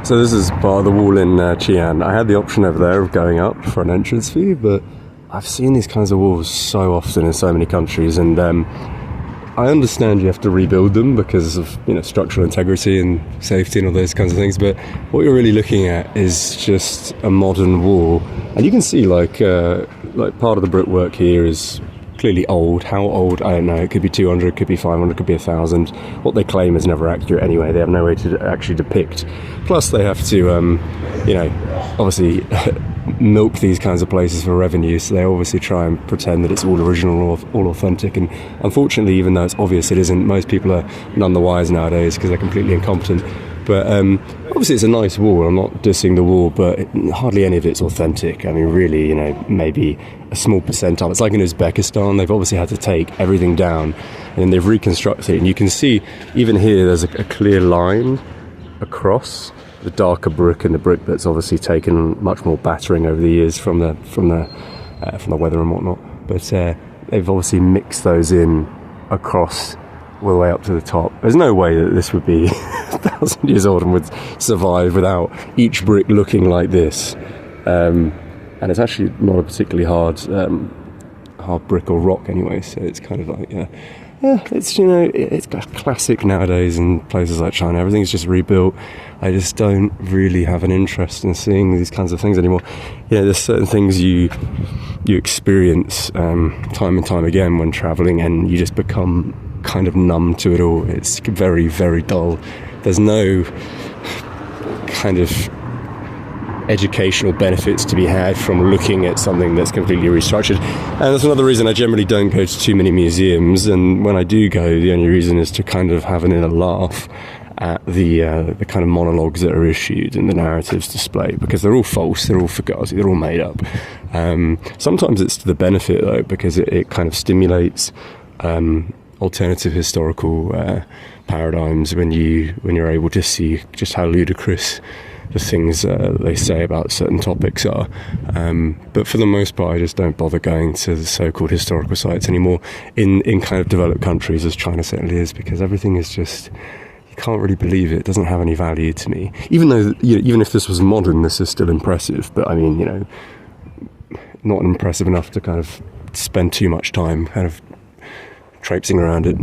So this is part of the wall in Xi'an. I had the option over there of going up for an entrance fee, but I've seen these kinds of walls so often in so many countries, and I understand you have to rebuild them because of structural integrity and safety and all those kinds of things. But what you're really looking at is just a modern wall, and you can see like part of the brickwork here is clearly old. How old, I don't know. It could be 200, could be 500, could be 1,000. What they claim is never accurate anyway. They have no way to actually depict. Plus they have to, obviously milk these kinds of places for revenue, so they obviously try and pretend that it's all original or all authentic. And unfortunately, even though it's obvious it isn't, most people are none the wise nowadays because they're completely incompetent. But obviously it's a nice wall. I'm not dissing the wall, but hardly any of it's authentic. I mean, really, maybe a small percentile. It's like in Uzbekistan, they've obviously had to take everything down and they've reconstructed it. And you can see, even here, there's a clear line across the darker brick and the brick that's obviously taken much more battering over the years from the weather and whatnot. But they've obviously mixed those in across all the way up to the top. There's no way that this would be 1,000 years old and would survive without each brick looking like this. And it's actually not a particularly hard brick or rock anyway, so it's kind of like, it's classic nowadays in places like China. Everything's just rebuilt. I just don't really have an interest in seeing these kinds of things anymore. There's certain things you experience time and time again when traveling, and you just become kind of numb to it all. It's very, very dull. There's no kind of educational benefits to be had from looking at something that's completely restructured. And that's another reason I generally don't go to too many museums, and when I do go, the only reason is to kind of have an inner laugh at the kind of monologues that are issued and the narratives displayed, because they're all false, they're all fugazi, they're all made up. Sometimes it's to the benefit though, because it kind of stimulates alternative historical paradigms when you're able to see just how ludicrous the things they say about certain topics are. But for the most part, I just don't bother going to the so-called historical sites anymore in kind of developed countries, as China certainly is, because everything is just, you can't really believe it. It doesn't have any value to me. Even though, even if this was modern, this is still impressive. But I mean, not impressive enough to kind of spend too much time kind of traipsing around it.